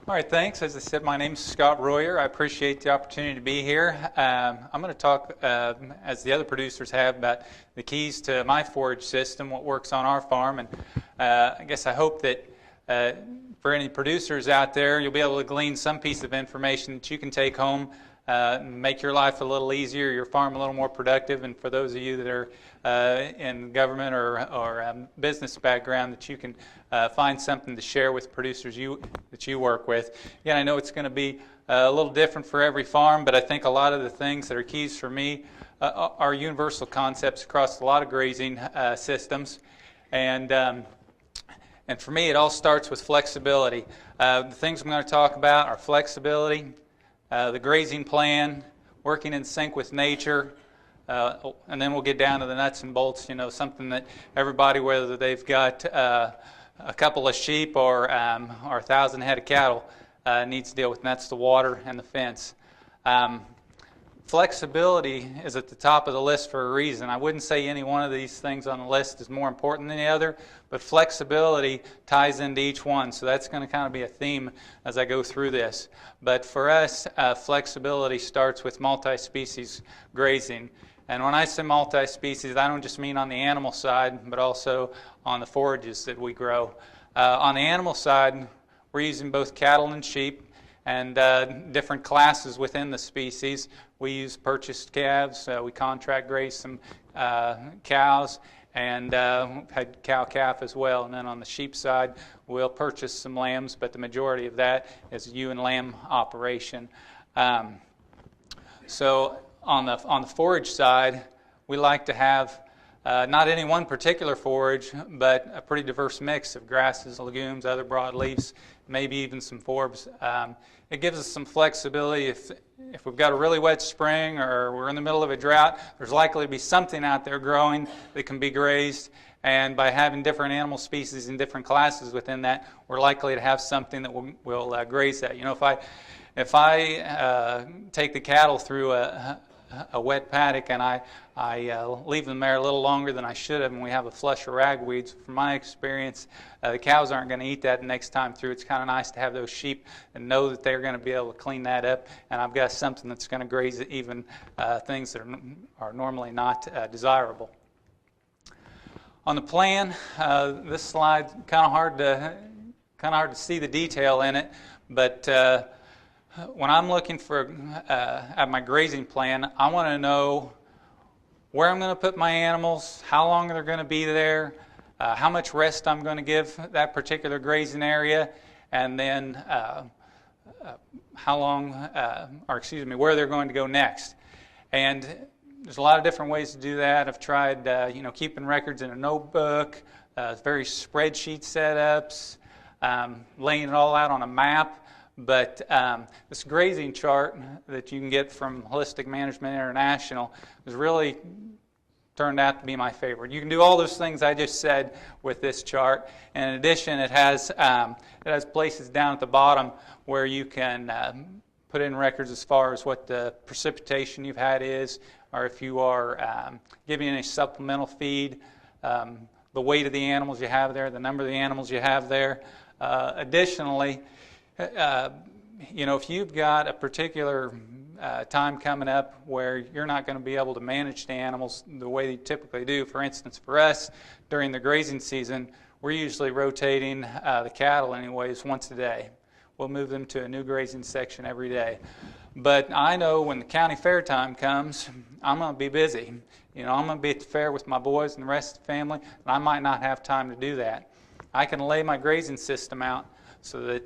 All right, thanks. As I said, my name is Scott Royer. I appreciate the opportunity to be here. I'm going to talk, as the other producers have, about the keys to my forage system, what works on our farm. And I guess I hope that for any producers out there, you'll be able to glean some piece of information that you can take home, make your life a little easier, your farm a little more productive. And for those of you that are in government or business background, that you can find something to share with producers that you work with. Again, I know it's going to be a little different for every farm, but I think a lot of the things that are keys for me are universal concepts across a lot of grazing systems. And for me, it all starts with flexibility. The things I'm going to talk about are flexibility, the grazing plan, working in sync with nature, and then we'll get down to the nuts and bolts, something that everybody, whether they've got a couple of sheep or 1,000 head of cattle, needs to deal with, and that's the water and the fence. Flexibility is at the top of the list for a reason. I wouldn't say any one of these things on the list is more important than the other, but flexibility ties into each one. So that's going to kind of be a theme as I go through this. But for us, flexibility starts with multi-species grazing. And when I say multi-species, I don't just mean on the animal side, but also on the forages that we grow. On the animal side, we're using both cattle and sheep, and different classes within the species. We use purchased calves. We contract graze some cows, and had cow-calf as well. And then on the sheep side, we'll purchase some lambs, but the majority of that is a ewe and lamb operation. So on the forage side, we like to have not any one particular forage, but a pretty diverse mix of grasses, legumes, other broadleafs, maybe even some forbs. It gives us some flexibility. If we've got a really wet spring or we're in the middle of a drought, there's likely to be something out there growing that can be grazed. And by having different animal species and different classes within that, we're likely to have something that will graze that. If I take the cattle through a wet paddock and I leave them there a little longer than I should have, and we have a flush of ragweeds, from my experience, the cows aren't going to eat that the next time through. It's kind of nice to have those sheep and know that they're going to be able to clean that up, and I've got something that's going to graze even things that are normally not desirable. On the plan, this slide kind of hard to see the detail in it, but when I'm looking for at my grazing plan, I want to know where I'm going to put my animals, how long they're going to be there, how much rest I'm going to give that particular grazing area, and then where they're going to go next. And there's a lot of different ways to do that. I've tried, keeping records in a notebook, various spreadsheet setups, laying it all out on a map. But this grazing chart that you can get from Holistic Management International has really turned out to be my favorite. You can do all those things I just said with this chart. And in addition, it has places down at the bottom where you can put in records as far as what the precipitation you've had is, or if you are giving any supplemental feed, the weight of the animals you have there, the number of the animals you have there. Additionally, if you've got a particular time coming up where you're not going to be able to manage the animals the way you typically do, for instance, for us, during the grazing season, we're usually rotating the cattle anyways once a day. We'll move them to a new grazing section every day. But I know when the county fair time comes, I'm going to be busy. I'm going to be at the fair with my boys and the rest of the family, and I might not have time to do that. I can lay my grazing system out so that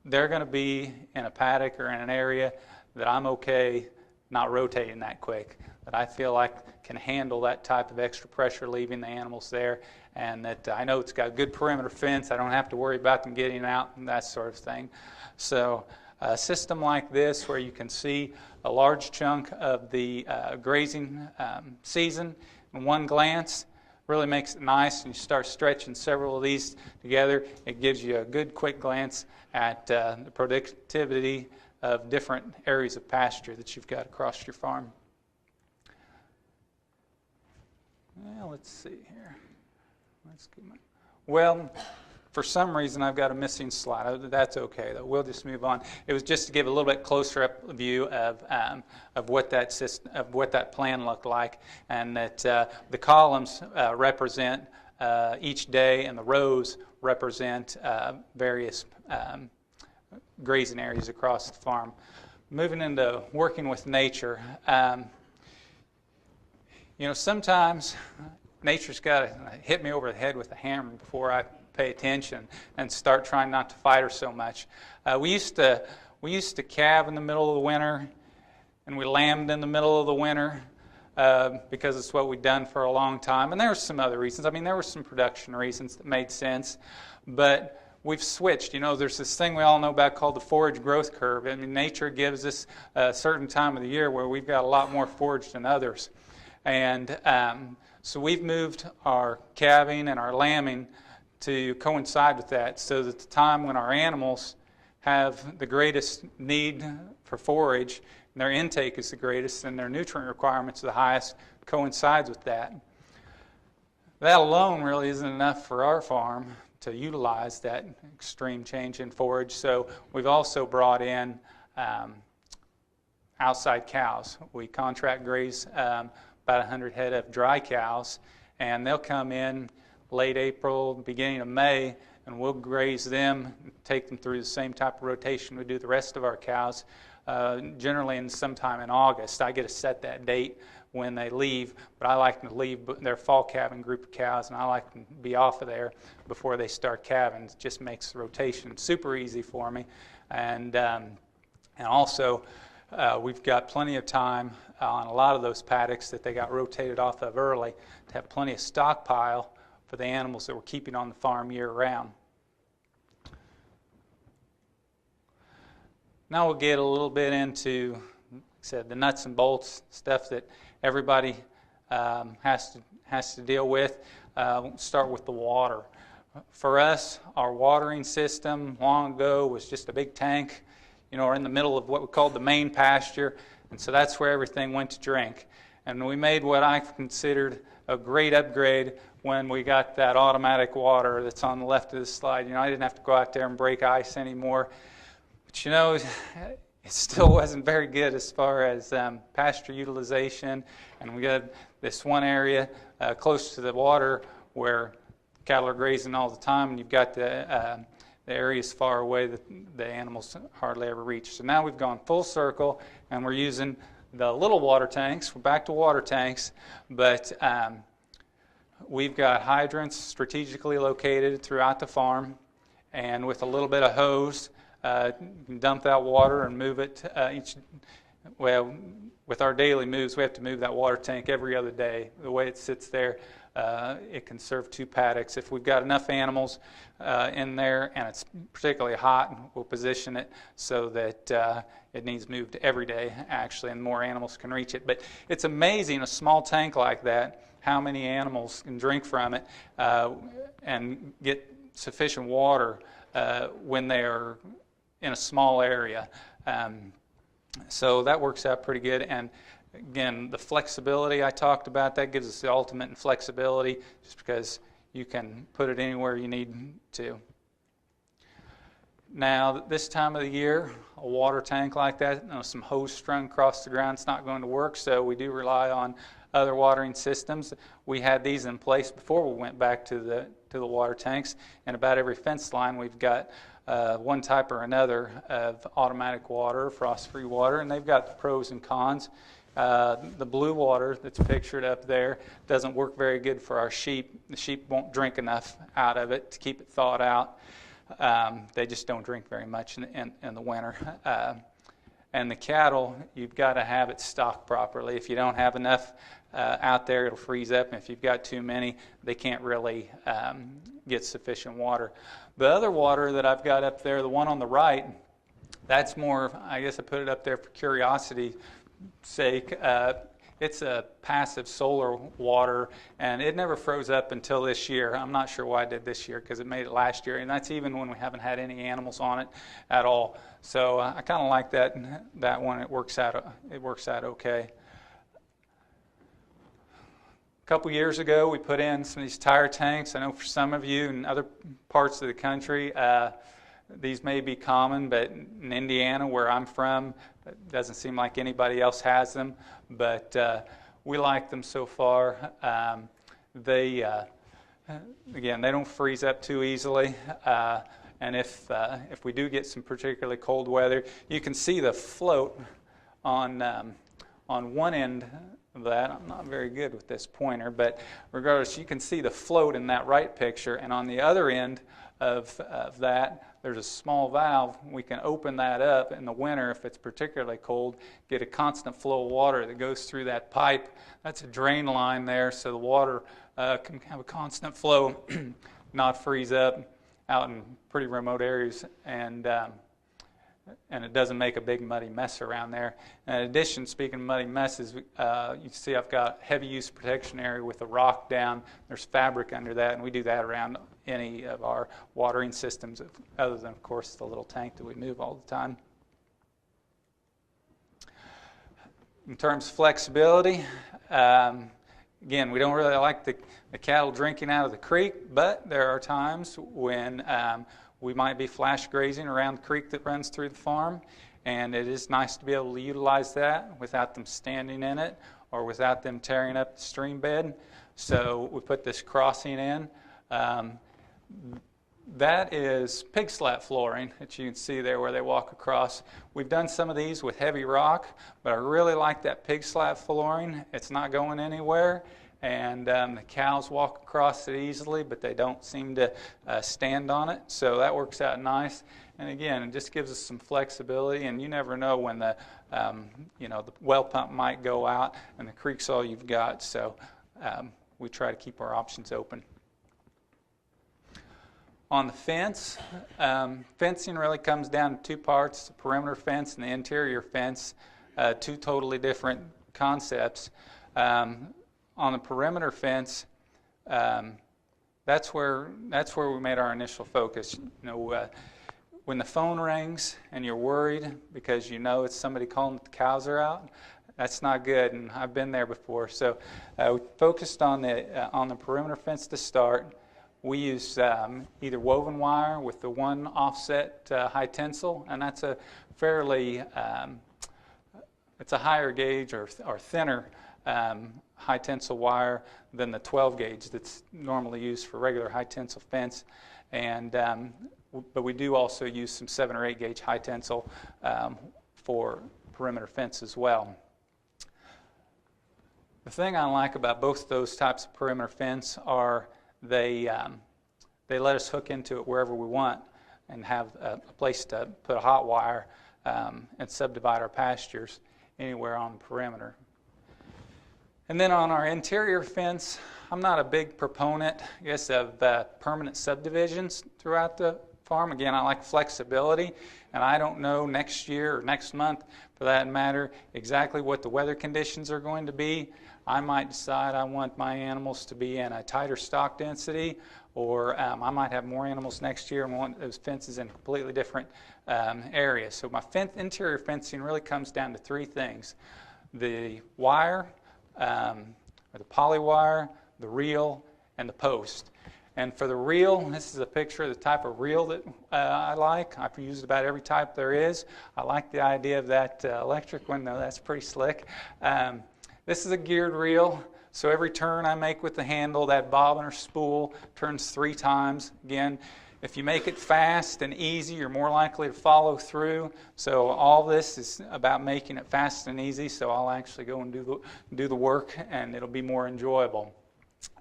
they're going to be in a paddock or in an area that I'm okay not rotating that quick, that I feel like can handle that type of extra pressure leaving the animals there, and that I know it's got a good perimeter fence. I don't have to worry about them getting out and that sort of thing. So a system like this, where you can see a large chunk of the grazing season in one glance, really makes it nice. And you start stretching several of these together, it gives you a good quick glance at the productivity of different areas of pasture that you've got across your farm. Well, let's see here. Well, for some reason I've got a missing slide. That's okay though. We'll just move on. It was just to give a little bit closer up view of what that system, of what that plan looked like, and that the columns represent each day, and the rows represent various grazing areas across the farm. Moving into working with nature, you know, sometimes nature's got to hit me over the head with a hammer before I pay attention and start trying not to fight her so much. We used to calve in the middle of the winter, and we lambed in the middle of the winter because it's what we'd done for a long time. And there were some other reasons. I mean, there were some production reasons that made sense, but we've switched. You know, there's this thing we all know about called the forage growth curve. I mean, nature gives us a certain time of the year where we've got a lot more forage than others. And so we've moved our calving and our lambing to coincide with that, so that the time when our animals have the greatest need for forage, and their intake is the greatest, and their nutrient requirements are the highest, coincides with that. That alone really isn't enough for our farm to utilize that extreme change in forage. So we've also brought in outside cows. We contract graze about 100 head of dry cows, and they'll come in late April, beginning of May, and we'll graze them, take them through the same type of rotation we do the rest of our cows, generally in sometime in August. I get to set that date when they leave, but I like them to leave their fall calving group of cows, and I like them to be off of there before they start calving. It just makes the rotation super easy for me. And also, we've got plenty of time on a lot of those paddocks that they got rotated off of early to have plenty of stockpile for the animals that we're keeping on the farm year round. Now we'll get a little bit into, like I said, the nuts and bolts, stuff that everybody has to deal with. We'll start with the water. For us, our watering system long ago was just a big tank, you know, in the middle of what we called the main pasture, and so that's where everything went to drink. And we made what I considered a great upgrade when we got that automatic water that's on the left of the slide. You know, I didn't have to go out there and break ice anymore. But you know, it still wasn't very good as far as pasture utilization. And we got this one area close to the water where cattle are grazing all the time, and you've got the areas far away that the animals hardly ever reach. So now we've gone full circle, and we're using the little water tanks. We're back to water tanks, but we've got hydrants strategically located throughout the farm, and with a little bit of hose, you can dump that water and move it with our daily moves, we have to move that water tank every other day. The way it sits there, it can serve 2 paddocks. If we've got enough animals in there and it's particularly hot, we'll position it so that it needs moved every day, actually, and more animals can reach it. But it's amazing, a small tank like that, how many animals can drink from it and get sufficient water when they are in a small area. So that works out pretty good. And again, the flexibility I talked about, that gives us the ultimate in flexibility, just because you can put it anywhere you need to. Now, this time of the year, a water tank like that, you know, some hose strung across the ground, it's not going to work, so we do rely on other watering systems. We had these in place before we went back to the water tanks, and about every fence line we've got one type or another of automatic water, frost-free water, and they've got the pros and cons. The blue water that's pictured up there doesn't work very good for our sheep. The sheep won't drink enough out of it to keep it thawed out. They just don't drink very much in the winter. And the cattle, you've got to have it stocked properly. If you don't have enough out there, it'll freeze up. And if you've got too many, they can't really get sufficient water. The other water that I've got up there, the one on the right, that's more, I guess I put it up there for curiosity's sake. It's a passive solar water, and it never froze up until this year. I'm not sure why I did this year, because it made it last year, and that's even when we haven't had any animals on it at all. So I kind of like that one. It works out okay. couple years ago, we put in some of these tire tanks. I know for some of you in other parts of the country, these may be common, but in Indiana, where I'm from, it doesn't seem like anybody else has them. But we like them so far. Again, they don't freeze up too easily. And if we do get some particularly cold weather, you can see the float on one end of that. I'm not very good with this pointer, but regardless, you can see the float in that right picture. And on the other end of that, there's a small valve. We can open that up in the winter if it's particularly cold, get a constant flow of water that goes through that pipe. That's a drain line there, so the water can have a constant flow, not freeze up out in pretty remote areas, and it doesn't make a big muddy mess around there. In addition, speaking of muddy messes, you can see I've got heavy use protection area with a rock down. There's fabric under that, and we do that around any of our watering systems, other than, of course, the little tank that we move all the time. In terms of flexibility, again, we don't really like the cattle drinking out of the creek, but there are times when we might be flash grazing around the creek that runs through the farm, and it is nice to be able to utilize that without them standing in it or without them tearing up the stream bed. So we put this crossing in. That is pig slat flooring that you can see there where they walk across. We've done some of these with heavy rock, but I really like that pig slat flooring. It's not going anywhere, and the cows walk across it easily, but they don't seem to stand on it, so that works out nice. And again, it just gives us some flexibility, and you never know when the well pump might go out and the creek's all you've got, so we try to keep our options open. On the fence, fencing really comes down to two parts, the perimeter fence and the interior fence, two totally different concepts. On the perimeter fence, that's where we made our initial focus. When the phone rings and you're worried because you know it's somebody calling that the cows are out, that's not good, and I've been there before. So we focused on the perimeter fence to start. We use either woven wire with the one offset high tensile, and that's a fairly, it's a higher gauge or thinner high tensile wire than the 12 gauge that's normally used for regular high tensile fence. And but we do also use some 7 or 8 gauge high tensile for perimeter fence as well. The thing I like about both those types of perimeter fence are they let us hook into it wherever we want and have a place to put a hot wire and subdivide our pastures anywhere on the perimeter. And then on our interior fence, I'm not a big proponent, I guess, of permanent subdivisions throughout the farm. Again, I like flexibility, and I don't know next year or next month, for that matter, exactly what the weather conditions are going to be. I might decide I want my animals to be in a tighter stock density, or I might have more animals next year and want those fences in completely different areas. So my interior fencing really comes down to 3 things: the wire, or the poly wire, the reel, and the post. And for the reel, this is a picture of the type of reel that I like. I've used about every type there is. I like the idea of that electric one, though. That's pretty slick. This is a geared reel, so every turn I make with the handle, that bobbin or spool turns 3 times. Again, if you make it fast and easy, you're more likely to follow through. So all this is about making it fast and easy, so I'll actually go and do the work, and it'll be more enjoyable.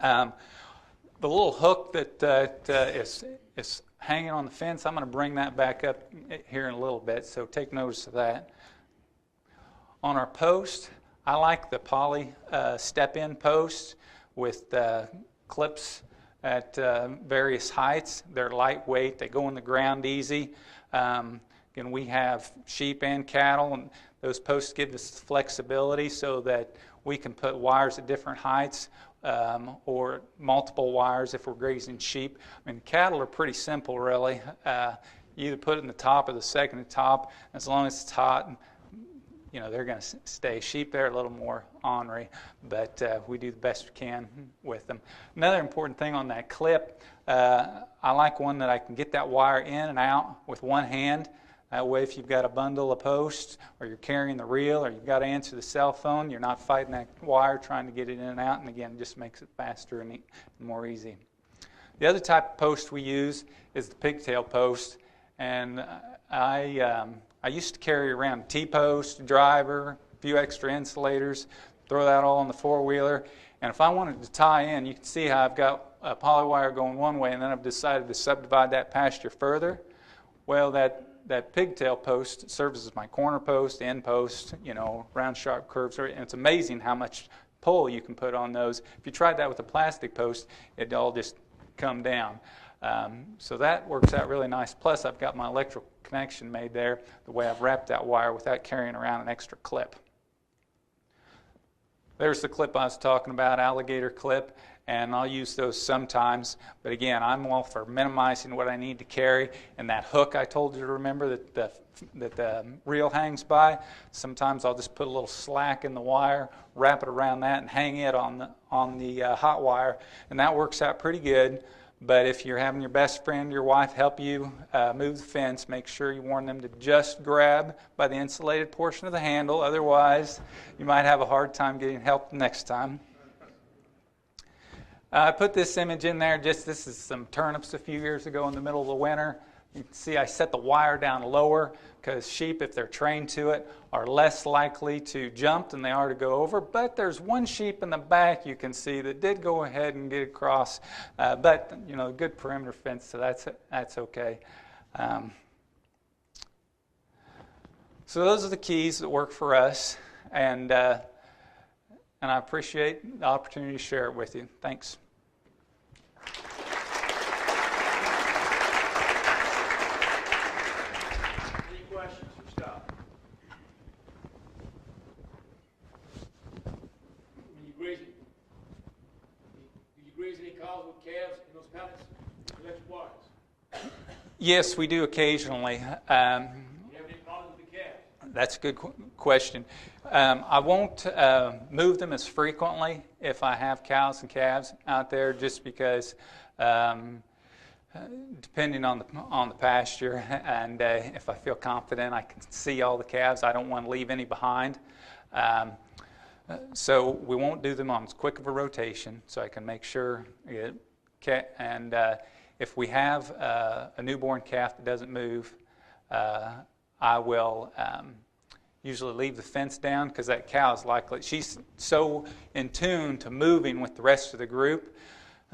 The little hook that is hanging on the fence, I'm going to bring that back up here in a little bit, so take notice of that. On our post, I like the poly step-in posts with clips at various heights. They're lightweight. They go in the ground easy. Again, we have sheep and cattle, and those posts give us flexibility so that we can put wires at different heights or multiple wires if we're grazing sheep. I mean, cattle are pretty simple, really. You either put it in the top or the second to top. As long as it's hot, they're going to stay. Sheep, they're a little more ornery, but we do the best we can with them. Another important thing on that clip, I like one that I can get that wire in and out with one hand. That way, if you've got a bundle of posts, or you're carrying the reel, or you've got to answer the cell phone, you're not fighting that wire trying to get it in and out, and again, it just makes it faster and more easy. The other type of post we use is the pigtail post, and I used to carry around a T-post, a driver, a few extra insulators, throw that all on the four-wheeler, and if I wanted to tie in, you can see how I've got a poly wire going one way, and then I've decided to subdivide that pasture further. Well, that pigtail post serves as my corner post, end post, round sharp curves, and it's amazing how much pull you can put on those. If you tried that with a plastic post, it'd all just come down. So that works out really nice. Plus, I've got my electrical connection made there, the way I've wrapped that wire without carrying around an extra clip. There's the clip I was talking about, alligator clip, and I'll use those sometimes. But again, I'm all for minimizing what I need to carry. And that hook I told you to remember that the reel hangs by, sometimes I'll just put a little slack in the wire, wrap it around that, and hang it on the hot wire. And that works out pretty good. But if you're having your best friend, your wife, help you move the fence, make sure you warn them to just grab by the insulated portion of the handle. Otherwise, you might have a hard time getting help next time. I put this image in there. This is some turnips a few years ago in the middle of the winter. You can see I set the wire down lower because sheep, if they're trained to it, are less likely to jump than they are to go over. But there's one sheep in the back you can see that did go ahead and get across. But a good perimeter fence, so that's okay. So those are the keys that work for us, and I appreciate the opportunity to share it with you. Thanks. Yes, we do occasionally. Do you have any problems with the calves? That's a good question. I won't move them as frequently if I have cows and calves out there, just because depending on the pasture, and if I feel confident I can see all the calves, I don't want to leave any behind. So we won't do them on as quick of a rotation, so I can make sure if we have a newborn calf that doesn't move, I will usually leave the fence down, because that cow is likely, she's so in tune to moving with the rest of the group.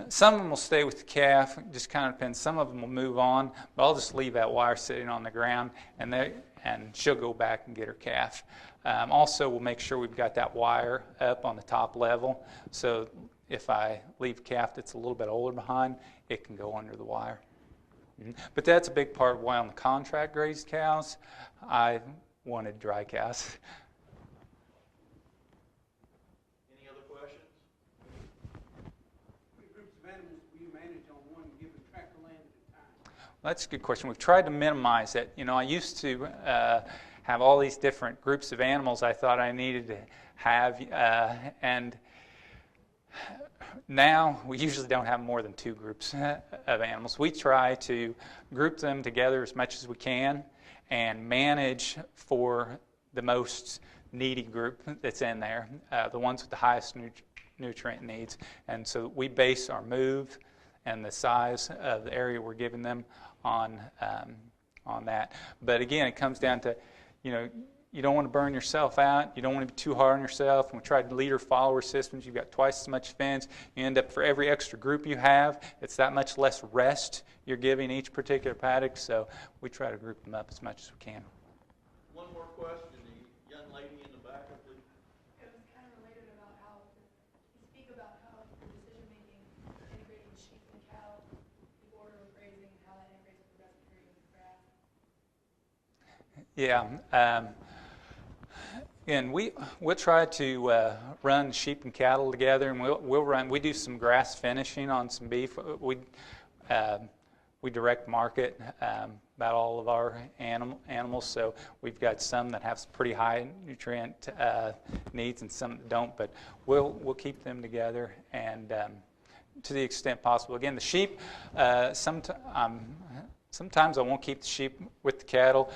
Some of them will stay with the calf, it just kind of depends. Some of them will move on, but I'll just leave that wire sitting on the ground, and she'll go back and get her calf. Also, we'll make sure we've got that wire up on the top level, so if I leave a calf that's a little bit older behind, it can go under the wire. But that's a big part of why on the contract grazed cows, I wanted dry cows. Any other questions? How many groups of animals do you manage on one given tract of land at a time? Well, that's a good question. We've tried to minimize it. I used to have all these different groups of animals I thought I needed to have, and now we usually don't have more than 2 groups of animals. We try to group them together as much as we can and manage for the most needy group that's in there, the ones with the highest nutrient needs. And so we base our move and the size of the area we're giving them on that. But again, it comes down to, you don't want to burn yourself out. You don't want to be too hard on yourself. And we tried leader-follower systems. You've got twice as much fence. You end up, for every extra group you have, it's that much less rest you're giving each particular paddock. So we try to group them up as much as we can. One more question. The young lady in the back, I believe. It was kind of related about how you speak about how the decision-making, integrating sheep and cow, the order of grazing, how that integrates with the rest of grazing the grass. Yeah. And we'll try to run sheep and cattle together, and we do some grass finishing on some beef. We direct market about all of our animals. So we've got some that have some pretty high nutrient needs and some that don't, but we'll keep them together and to the extent possible. Again, the sheep, sometimes I won't keep the sheep with the cattle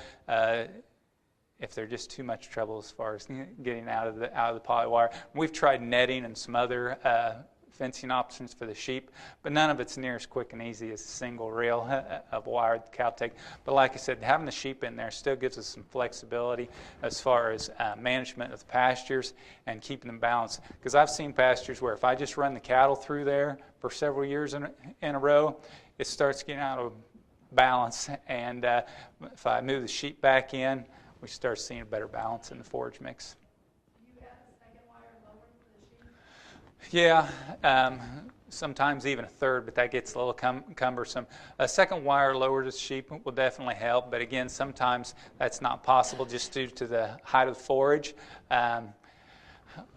if they're just too much trouble as far as getting out of the poly wire. We've tried netting and some other fencing options for the sheep, but none of it's near as quick and easy as a single reel of wire the cow take. But like I said, having the sheep in there still gives us some flexibility as far as management of the pastures and keeping them balanced. Because I've seen pastures where if I just run the cattle through there for several years in a row, it starts getting out of balance. And if I move the sheep back in, we start seeing a better balance in the forage mix. Yeah, sometimes even a third, but that gets a little cumbersome. A second wire lower to the sheep will definitely help, but again, sometimes that's not possible just due to the height of the forage.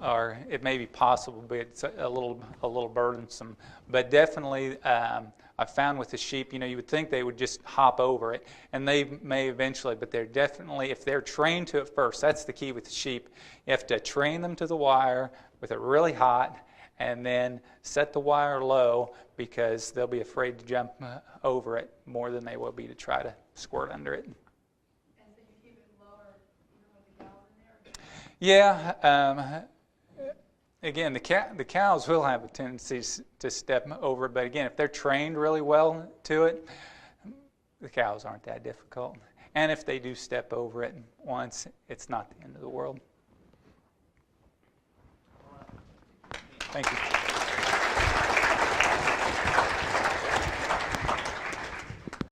Or it may be possible, but it's a little burdensome. But definitely, I found with the sheep, you would think they would just hop over it, and they may eventually, but they're definitely, if they're trained to it first, that's the key with the sheep. You have to train them to the wire with it really hot, and then set the wire low because they'll be afraid to jump over it more than they will be to try to squirt under it. And so you keep it lower even with the cows in there? Yeah. Again, the cows will have a tendency to step over it, but again, if they're trained really well to it, the cows aren't that difficult. And if they do step over it once, it's not the end of the world. Thank you.